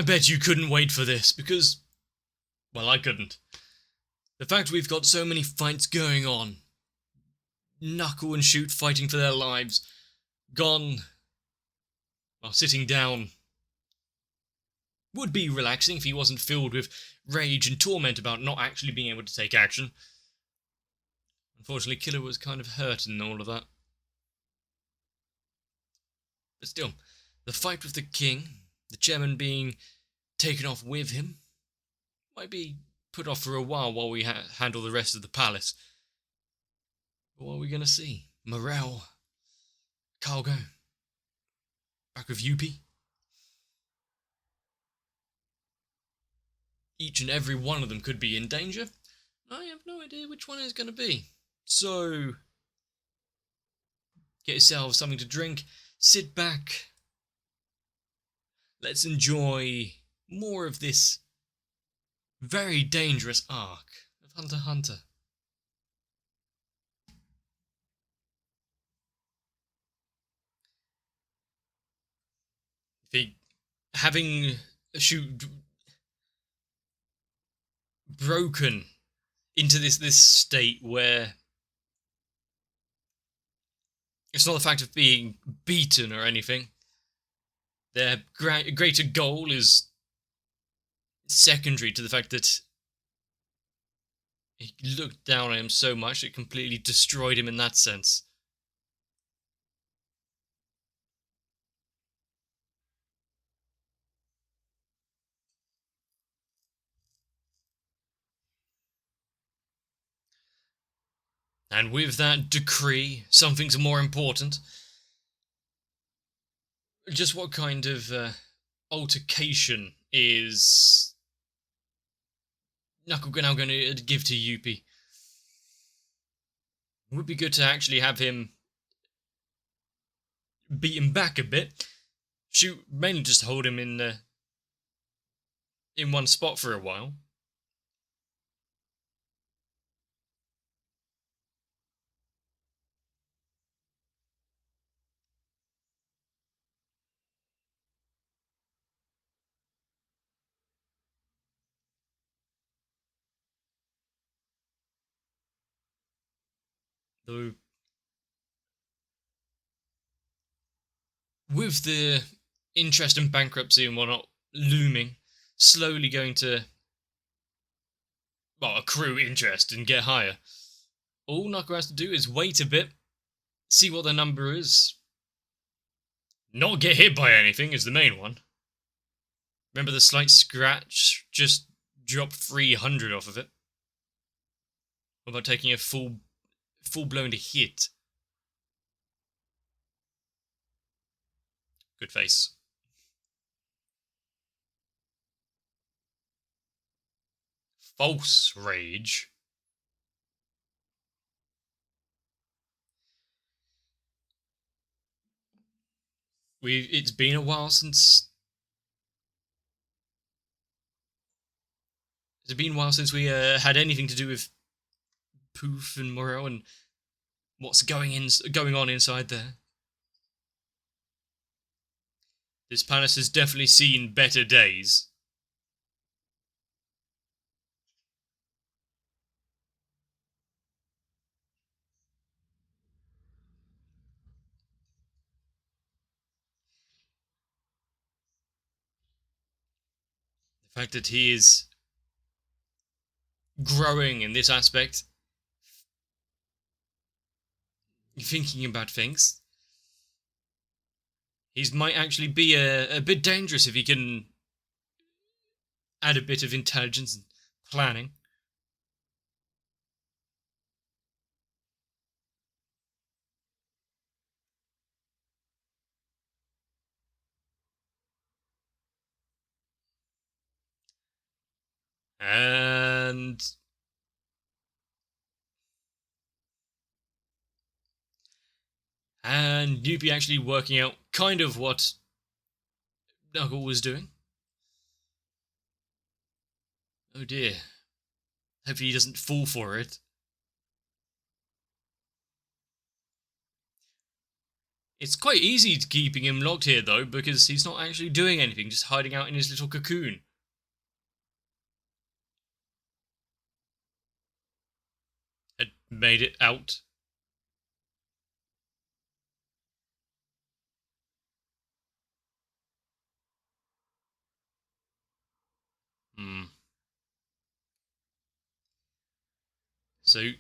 I bet you couldn't wait for this, because, well, I couldn't. The fact we've got so many fights going on, Knuckle and Shoot fighting for their lives, Gon, well, sitting down, would be relaxing if he wasn't filled with rage and torment about not actually being able to take action. Unfortunately, Killer was kind of hurt in all of that. But still, the fight with the king, the chairman being taken off with him, might be put off for a while we handle the rest of the palace. But what are we going to see? Morel, Cargo, back with Yuppie. Each and every one of them could be in danger. I have no idea which one it's going to be. So, get yourselves something to drink, sit back. Let's enjoy more of this very dangerous arc of Hunter x Hunter. Having Shoot broken into this state where it's not the fact of being beaten or anything. Their greater goal is secondary to the fact that he looked down on him so much it completely destroyed him in that sense. And with that decree, something's more important. Just what kind of altercation is Knuckle now going to give to Yuppie? It would be good to actually have him beat him back a bit. Shoot, mainly just hold him in one spot for a while. Though, with the interest and bankruptcy and whatnot looming, slowly going to, well, accrue interest and get higher, all Knuckle has to do is wait a bit, see what the number is. Not get hit by anything is the main one. Remember the slight scratch? Just drop 300 off of it. What about taking a full-blown hit? Good face. False rage. It's been a while since we had anything to do with Poof and Morel and what's going on inside there. This palace has definitely seen better days. The fact that he is growing in this aspect, thinking about things. He might actually be a bit dangerous if he can add a bit of intelligence and planning. And Yuppie actually working out kind of what Knuckle was doing. Oh dear. Hopefully he doesn't fall for it. It's quite easy to keeping him locked here, though, because he's not actually doing anything, just hiding out in his little cocoon. Had made it out. Hmm. So,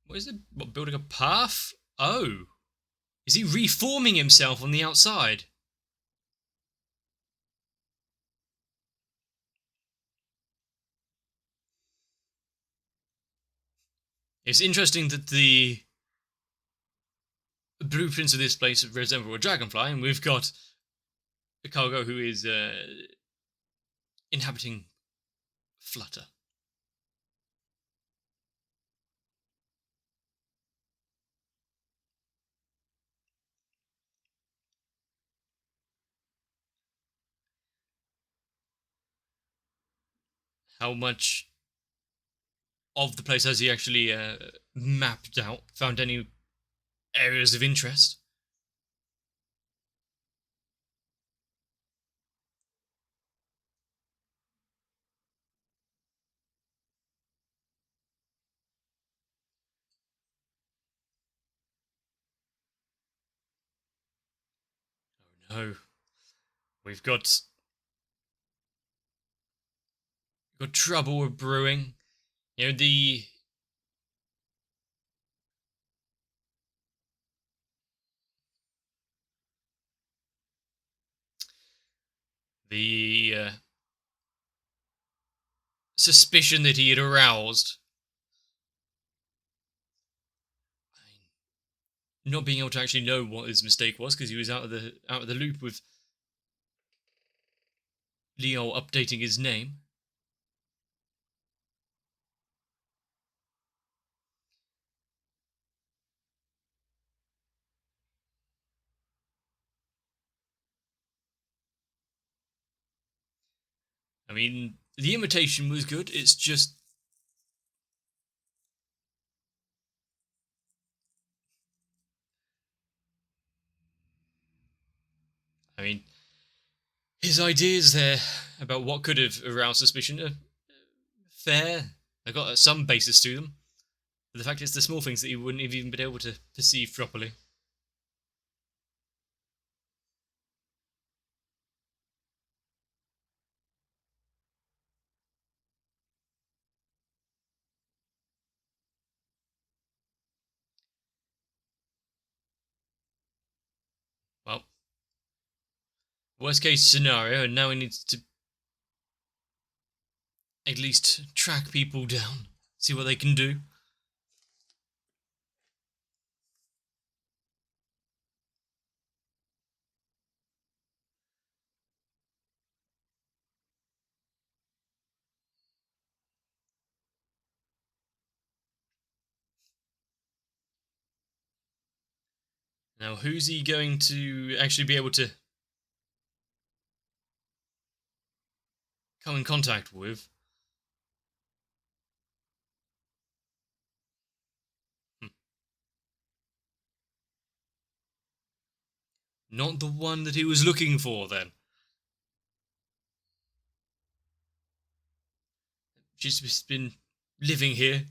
what is it? What, building a path? Oh. Is he reforming himself on the outside? It's interesting that the blueprints of this place resemble a dragonfly, and we've got a cargo who is inhabiting Flutter. How much of the place has he actually mapped out? Found any areas of interest? Oh no. We've got trouble brewing. You know, the suspicion that he had aroused, not being able to actually know what his mistake was because he was out of the loop with Leo updating his name. I mean, the imitation was good. It's just, I mean, his ideas there about what could have aroused suspicion are fair. They've got some basis to them. But the fact it's the small things that he wouldn't have even been able to perceive properly. Well, worst case scenario, and now he needs to at least track people down, see what they can do. Now, who's he going to actually be able to come in contact with? Hmm. Not the one that he was looking for, then. She's just been living here.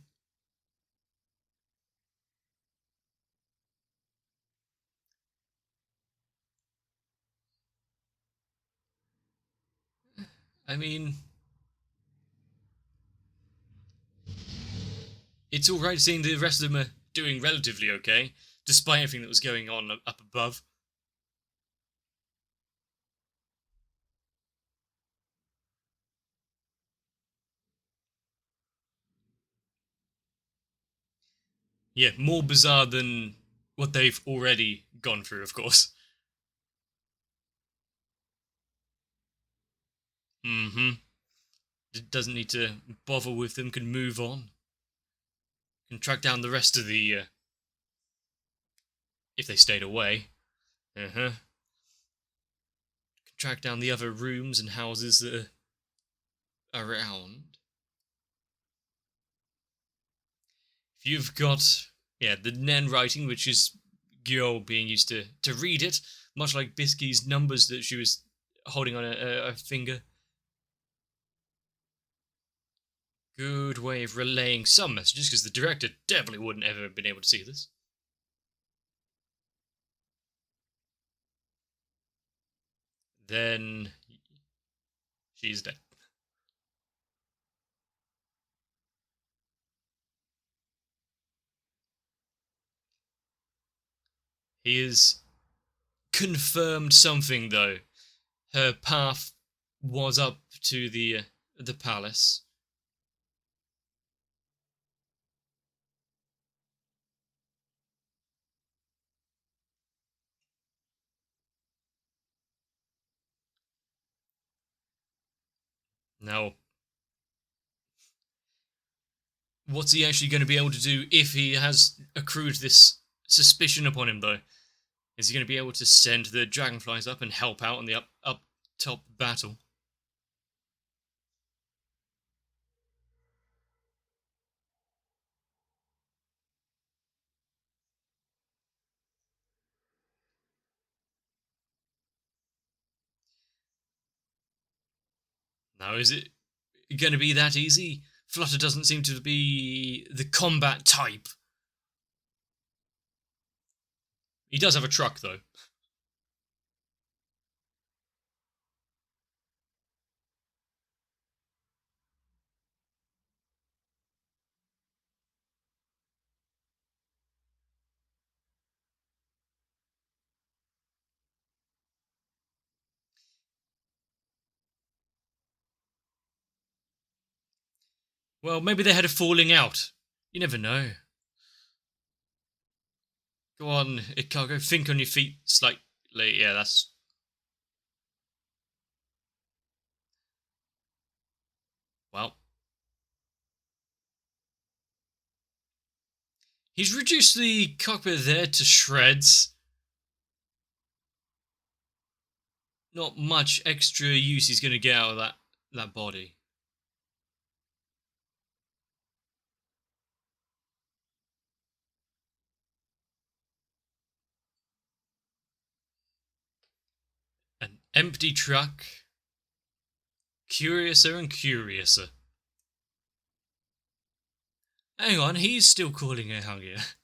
I mean, it's alright seeing the rest of them are doing relatively okay, despite everything that was going on up above. Yeah, more bizarre than what they've already gone through, of course. Mm-hmm. Doesn't need to bother with them, can move on. Can track down the rest of the, if they stayed away. Uh-huh. Can track down the other rooms and houses that are around. If you've got Yeah, the Nen writing, which is Gyo being used to read it, much like Bisky's numbers that she was holding on a finger. Good way of relaying some messages, because the director definitely wouldn't ever have been able to see this. Then she's dead. He has confirmed something, though. Her path was up to the palace. Now, what's he actually going to be able to do if he has accrued this suspicion upon him, though? Is he going to be able to send the dragonflies up and help out in the up top battle? Now, is it going to be that easy? Flutter doesn't seem to be the combat type. He does have a truck, though. Well, maybe they had a falling out. You never know. Go on, Ikago, think on your feet slightly. Yeah, that's... Well, he's reduced the cockpit there to shreds. Not much extra use he's going to get out of that body. An empty truck. Curiouser and curiouser. Hang on, he's still calling her Hungier.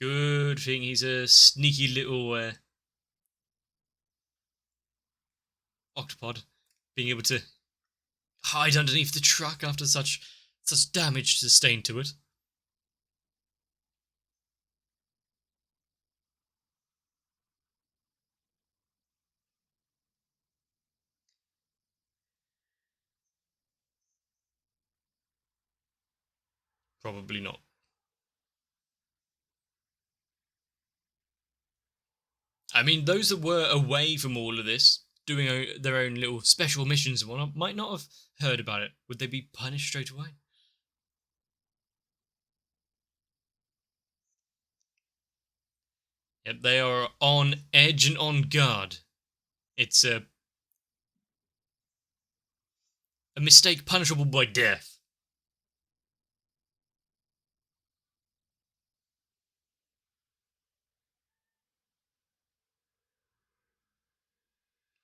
Good thing he's a sneaky little octopod, being able to hide underneath the truck after such damage sustained to it. 'Probably not. I mean, those that were away from all of this, doing their own little special missions and whatnot, might not have heard about it. Would they be punished straight away? Yep, they are on edge and on guard. It's a mistake punishable by death.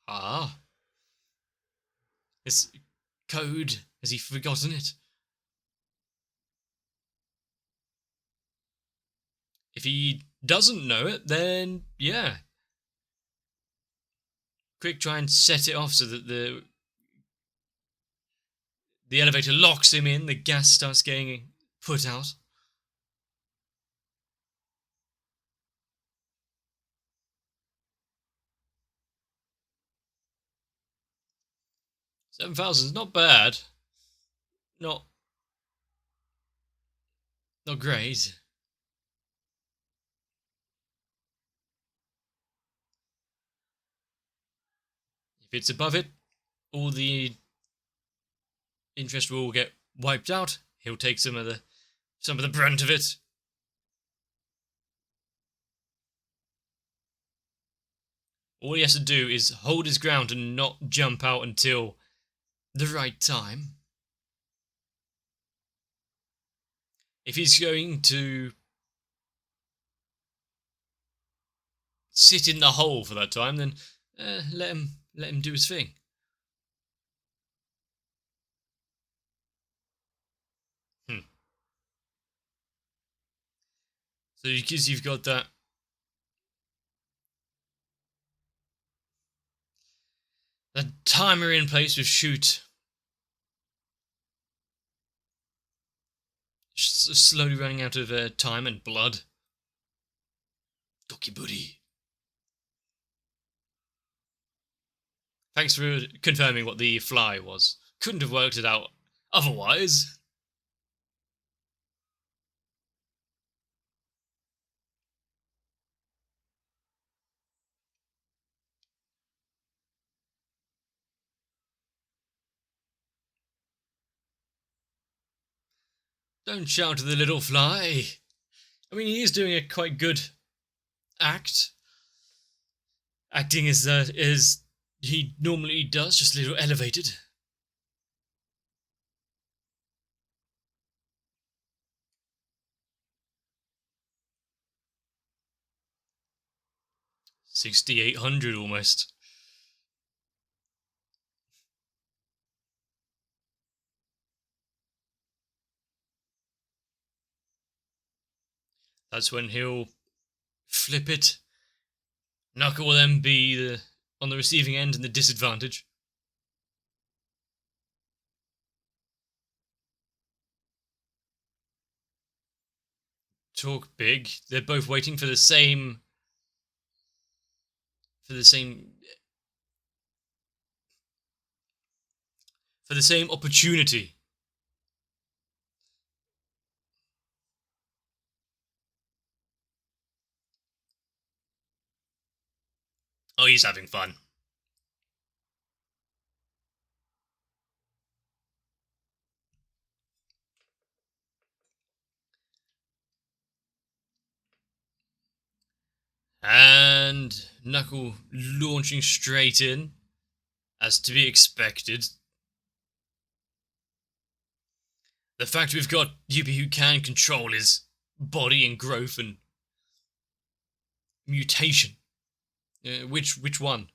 Ah. This code, has he forgotten it? If he doesn't know it, then yeah. Quick, try and set it off so that the elevator locks him in, the gas starts getting put out. 7,000 is not bad. Not great. If it's above it, all the interest will get wiped out. He'll take some of the brunt of it. All he has to do is hold his ground and not jump out until the right time. If he's going to sit in the hole for that time, then let him do his thing. So because you've got that timer in place with shoot, slowly running out of time and blood. Doki buddy. Thanks for confirming what the fly was. Couldn't have worked it out otherwise. Don't shout at the little fly. I mean, he is doing a quite good act. Acting as he normally does, just a little elevated. $6,800 almost. That's when he'll flip it. Knuckle will then be on the receiving end and the disadvantage. Talk big. They're both waiting for the same opportunity. Oh, he's having fun. And Knuckle launching straight in, as to be expected. The fact we've got Yubi who can control his body and growth and mutation. Which one?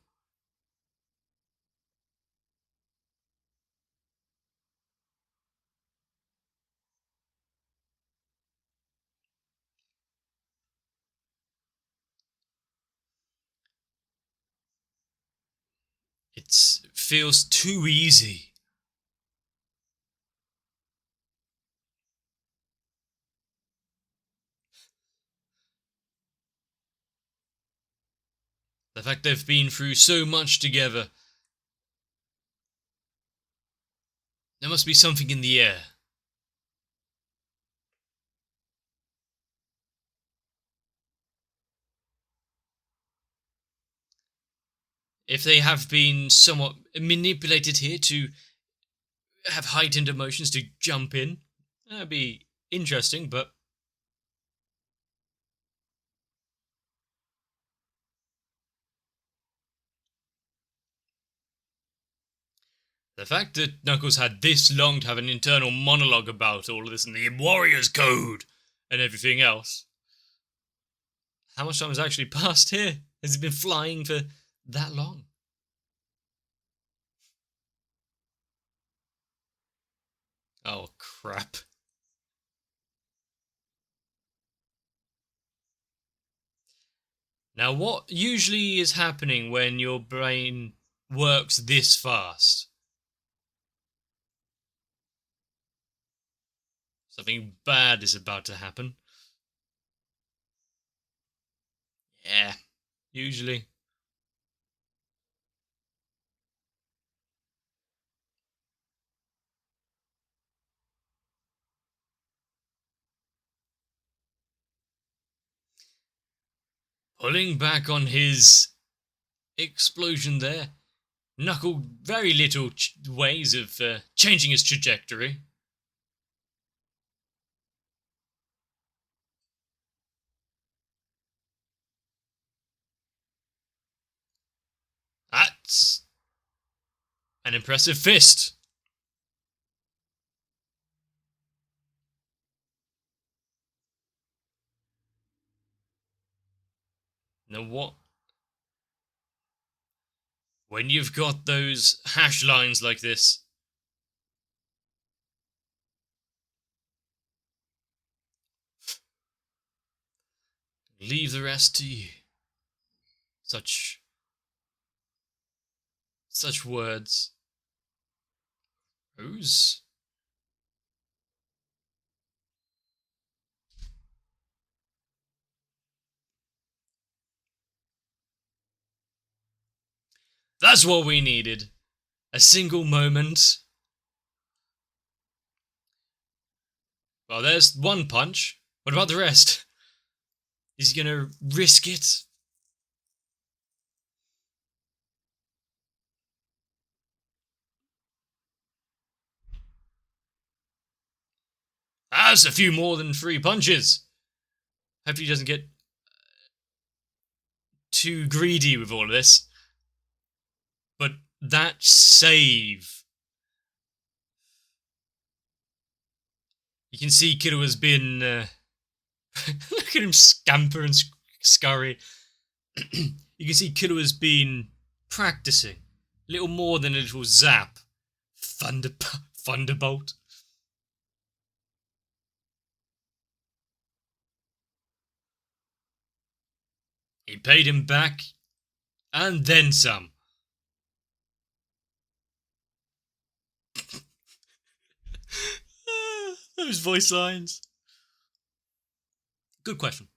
It feels too easy. The fact they've been through so much together. There must be something in the air. If they have been somewhat manipulated here to have heightened emotions to jump in, that'd be interesting, but the fact that Knuckles had this long to have an internal monologue about all of this and the Warriors Code and everything else. How much time has actually passed here? Has it been flying for that long? Oh, crap. Now, what usually is happening when your brain works this fast? Something bad is about to happen. Yeah, usually. Pulling back on his explosion there. Knuckle, very little ways of changing his trajectory. An impressive fist. Now what? When you've got those hash lines like this, leave the rest to you. Such words. Rose? That's what we needed. A single moment. Well, there's one punch. What about the rest? Is he gonna risk it? That's a few more than 3 punches. Hopefully he doesn't get too greedy with all of this. But that save. You can see Killua's been... look at him scamper and scurry. You can see Killua's been practicing. Little more than a little zap. Thunderbolt. He paid him back, and then some. Those voice lines. Good question.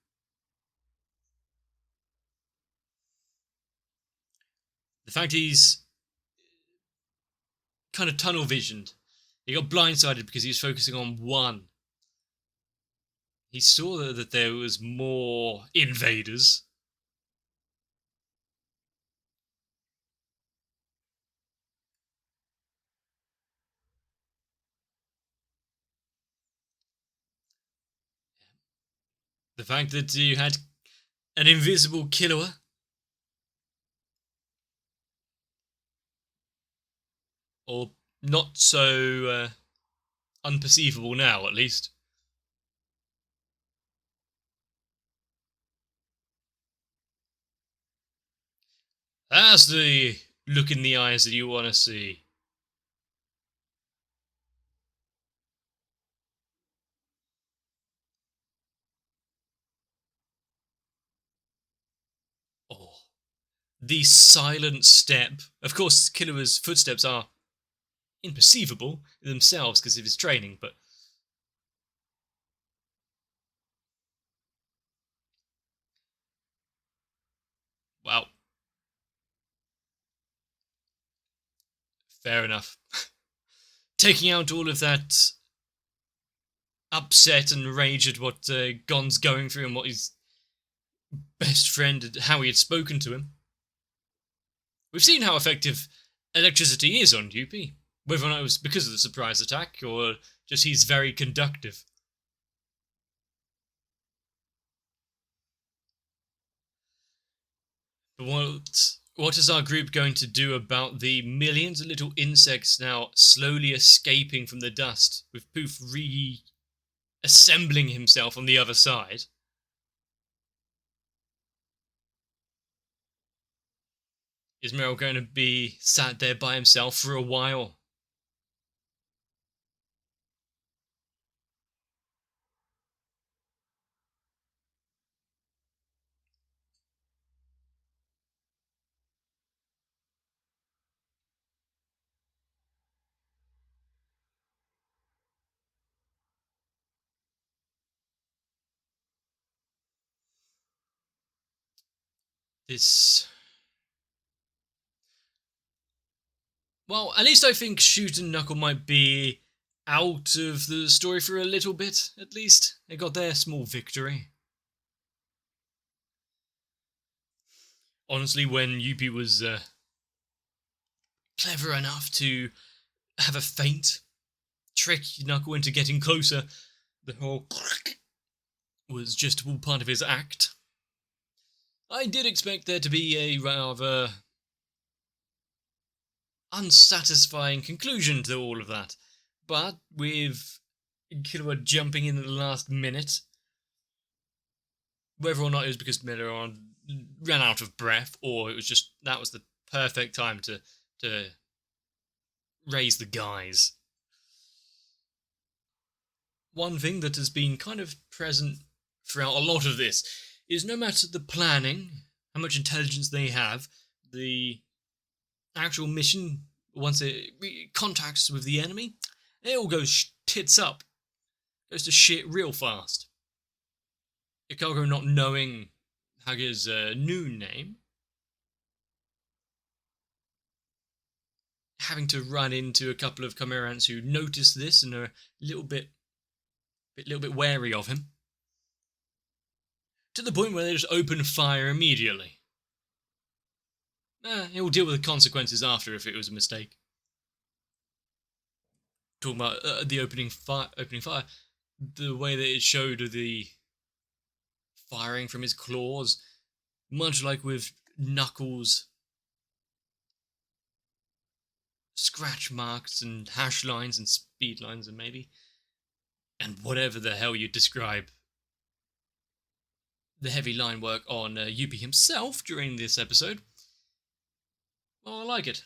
The fact he's kind of tunnel visioned. He got blindsided because he was focusing on one. He saw that there was more invaders. The fact that you had an invisible Killua. Or not so unperceivable now, at least. That's the look in the eyes that you want to see. Oh, the silent step. Of course, Killua's footsteps are imperceivable themselves because of his training, but wow. Fair enough. Taking out all of that upset and rage at what Gon's going through and what his best friend, how he had spoken to him. We've seen how effective electricity is on UP, whether or not it was because of the surprise attack or just he's very conductive. But what is our group going to do about the millions of little insects now slowly escaping from the dust, with Poof reassembling himself on the other side? Is Meryl going to be sat there by himself for a while? Well, at least I think Shoot and Knuckle might be out of the story for a little bit, at least. They got their small victory. Honestly, when Yuppie was clever enough to have a feint, trick Knuckle into getting closer, the whole was just all part of his act. I did expect there to be a rather unsatisfying conclusion to all of that. But with Killua jumping in at the last minute, whether or not it was because Miller ran out of breath, or it was just that was the perfect time to raise the guys. One thing that has been kind of present throughout a lot of this is no matter the planning, how much intelligence they have, the actual mission, once it contacts with the enemy, it all goes tits up. Goes to shit real fast. Ikago not knowing Hage's new name, having to run into a couple of Chimerans who notice this and are a little bit wary of him, to the point where they just open fire immediately. He'll deal with the consequences after if it was a mistake. Talking about the opening fire, the way that it showed the firing from his claws, much like with Knuckles' scratch marks and hash lines and speed lines and maybe, and whatever the hell you describe the heavy line work on Yuppie himself during this episode. Well, I like it.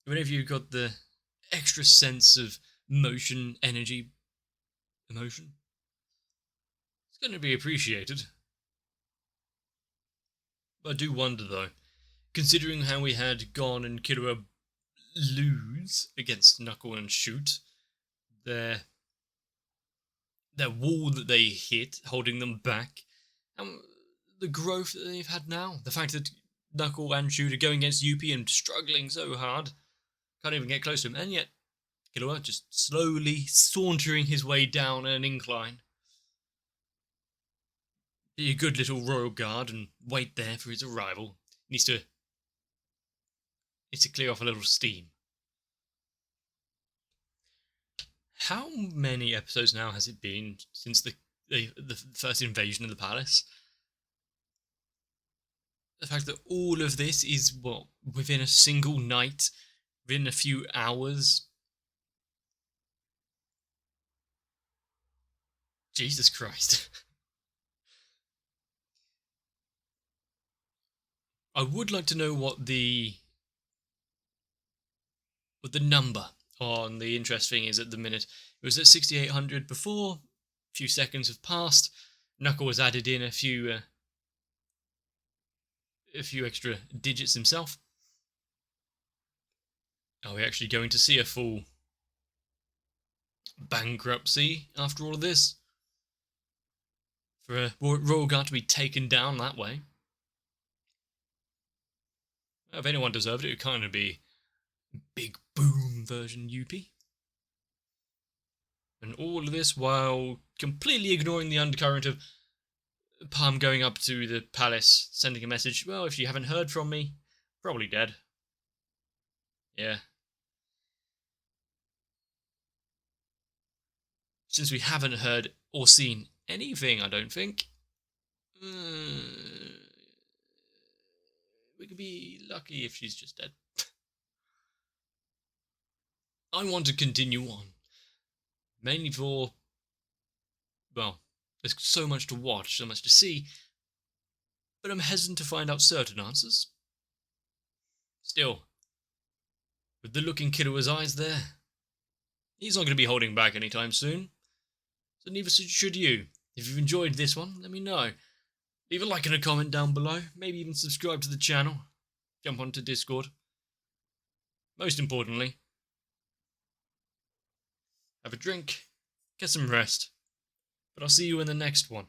Whenever you've got the extra sense of motion, energy, emotion, it's going to be appreciated. I do wonder, though, considering how we had Gon and Killua lose against Knuckle and Shoot, their wall that they hit, holding them back, and the growth that they've had now, the fact that Knuckle and Shoot are going against Yuppie and struggling so hard, can't even get close to him, and yet Killua just slowly sauntering his way down an incline. Be a good little royal guard and wait there for his arrival. Needs to clear off a little steam. How many episodes now has it been since the first invasion of the palace? The fact that all of this is, within a single night, within a few hours. Jesus Christ. I would like to know what the number on the interest thing is at the minute. It was at 6,800 before. A few seconds have passed. Knuckle has added in a few extra digits himself. Are we actually going to see a full bankruptcy after all of this? For a royal guard to be taken down that way? If anyone deserved it, it would kind of be Big Boom version Yuppie. And all of this while completely ignoring the undercurrent of Palm going up to the palace, sending a message, well, if you haven't heard from me, probably dead. Yeah. Since we haven't heard or seen anything, I don't think, we could be lucky if she's just dead. I want to continue on. Mainly for, well, there's so much to watch, so much to see, but I'm hesitant to find out certain answers. Still, with the look in Killua's eyes there, he's not going to be holding back anytime soon. So neither should you. If you've enjoyed this one, let me know. Leave a like and a comment down below. Maybe even subscribe to the channel. Jump onto Discord. Most importantly, have a drink, get some rest. But I'll see you in the next one.